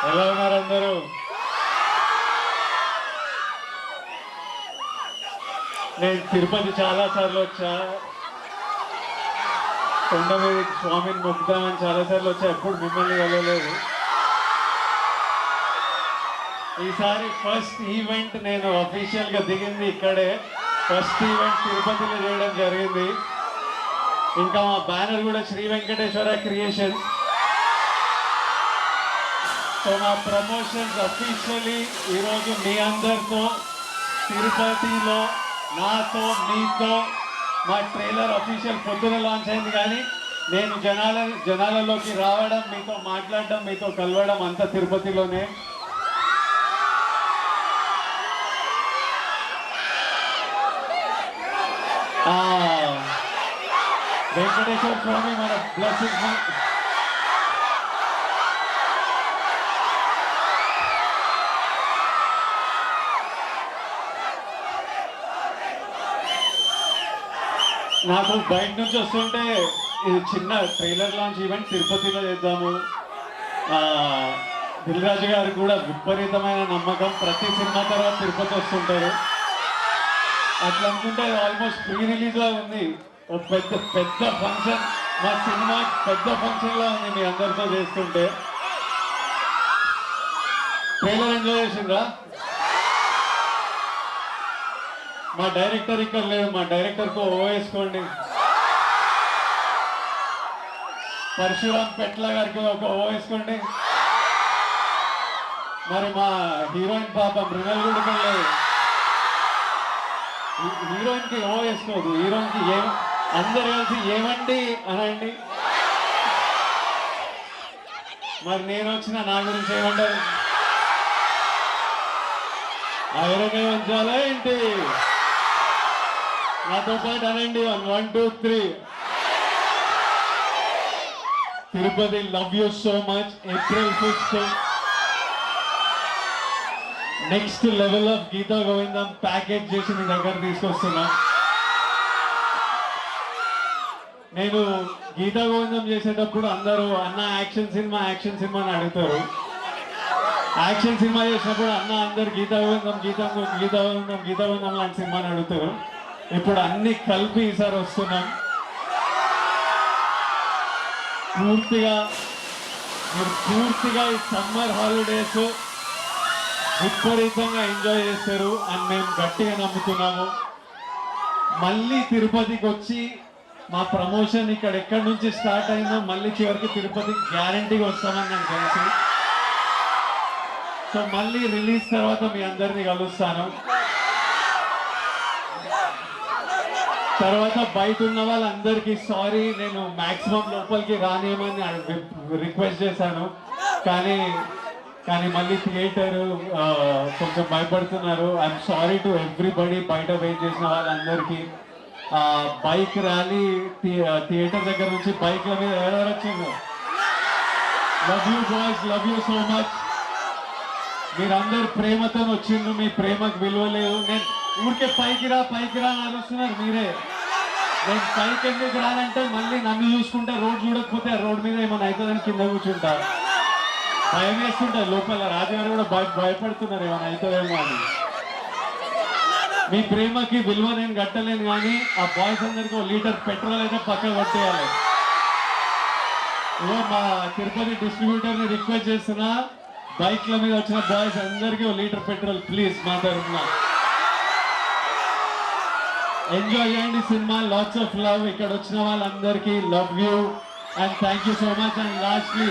ఎలా ఉన్నారు అందరూ? నేను తిరుపతి చాలా సార్లు వచ్చా, కొండ మీద స్వామిని మొక్కుదామని చాలా సార్లు వచ్చా, ఎప్పుడు మిమ్మల్ని వెళ్ళలేదు. ఈసారి ఫస్ట్ ఈవెంట్ నేను అఫీషియల్గా దిగింది ఇక్కడే. ఫస్ట్ ఈవెంట్ తిరుపతిలో చేయడం జరిగింది. ఇంకా మా బ్యానర్ కూడా శ్రీ వెంకటేశ్వర క్రియేషన్స్. సో మా ప్రమోషన్స్ అఫీషియలీ ఈరోజు మీ అందరితో తిరుపతిలో నాతో మీతో మా ట్రైలర్ అఫీషియల్ పొద్దున లాంచ్ అయింది. కానీ నేను జనాలలోకి రావడం, మీతో మాట్లాడడం, మీతో కలవడం అంతా తిరుపతిలోనే. వెంకటేశ్వర స్వామి మన బ్లెస్సింగ్స్ నాకు బయట నుంచి వస్తుంటే ఇది చిన్న ట్రైలర్ లాంచ్ ఈవెంట్ తిరుపతిలో చేద్దాము. దిల్ రాజు గారికి కూడా విపరీతమైన నమ్మకం, ప్రతి సినిమా తర్వాత తిరుపతి వస్తుంటారు. అట్లా అనుకుంటే ఆల్మోస్ట్ ప్రీ రిలీజ్ లా ఉంది. ఒక పెద్ద పెద్ద ఫంక్షన్, మా సినిమా పెద్ద ఫంక్షన్ లా ఉంది మీ అందరితో చేస్తుంటే. ట్రైలర్ ఎంజాయ్ చేసిండ్రా? మా డైరెక్టర్ ఇక్కడ లేదు, మా డైరెక్టర్కు ఓ వేసుకోండి. పరశురామ్ పెట్ల గారికి ఒక ఓ వేసుకోండి. మరి మా హీరోయిన్ పాప మృణల్ కూడా ఇక్కడ లేదు. హీరోయిన్కి ఓ వేసుకోదు, హీరోయిన్కి అందరు కలిసి ఏమండి అనండి. మరి నేను వచ్చిన నా గురించి ఏమంటారు? ఐరనే ఉంచాలా ఏంటి? నాతో పాటు అనండి, 1 2 3. Tirupati love you so much. April 5th next level of Geetha Govindam package చేసి మీ దగ్గర తీసుకొస్తున్నా. నేను గీతా గోవిందం చేసేటప్పుడు అందరూ అన్న యాక్షన్ సినిమా అని అడుగుతారు. యాక్షన్ సినిమా చేసినప్పుడు అన్న అందరు గీతా గోవిందం లాంటి సినిమాని అడుగుతారు. ఇప్పుడు అన్ని కలిపి ఈసారి వస్తున్నాం. పూర్తిగా ఈ సమ్మర్ హాలిడేస్ విపరీతంగా ఎంజాయ్ చేస్తారు అని మేము గట్టిగా నమ్ముతున్నాము. మళ్ళీ తిరుపతికి వచ్చి మా ప్రమోషన్ ఇక్కడ ఎక్కడి నుంచి స్టార్ట్ అయిందో మళ్ళీ చివరికి తిరుపతికి గ్యారంటీగా వస్తామని నాకు తెలుసు. సో మళ్ళీ రిలీజ్ తర్వాత మీ అందరినీ కలుస్తాను. తర్వాత బయట ఉన్న వాళ్ళందరికీ సారీ, నేను మ్యాక్సిమం లోపలికి రానియమని రిక్వెస్ట్ చేశాను. కానీ మళ్ళీ థియేటర్ కొంచెం భయపడుతున్నారు. I'm sorry to everybody. బయట వెయిట్ చేసిన వాళ్ళందరికీ. బైక్ ర్యాలీ థియేటర్ దగ్గర నుంచి బైక్ల మీద ఎవరెవరు వచ్చిందో, love you boys, love you so much. మీరందరు ప్రేమతో వచ్చిండ్రు, మీ ప్రేమకు విలువ లేదు. నేను ఊరికే పైకి రా అని అరుస్తున్నారు మీరే. నేను పైకి ఎందుకు రానంటే మళ్ళీ నన్ను చూసుకుంటే రోడ్ చూడకపోతే రోడ్ మీద ఏమైనా అవుతుందని కింద కూర్చుంటా. భయం వేస్తుంటారు లోపల. రాజుగారు కూడా భయపడుతున్నారు ఏమైనా అవుతుందేమో అని. మీ ప్రేమకి విలువ నేను కట్టలేను, కానీ ఆ బాయ్స్ అందరికీ 1 లీటర్ పెట్రోల్ అయితే పక్క కొట్టేయాలి. మా తిరుపతి డిస్ట్రిబ్యూటర్ని రిక్వెస్ట్ చేస్తున్నా, బైక్ల మీద వచ్చిన బాయ్స్ అందరికీ 1 లీటర్ పెట్రోల్ ప్లీజ్ మా తరఫున. ఎంజాయ్ చేయండి సినిమా. Lots of love. ఇక్కడ వచ్చిన వాళ్ళందరికీ love you and thank you so much. And lastly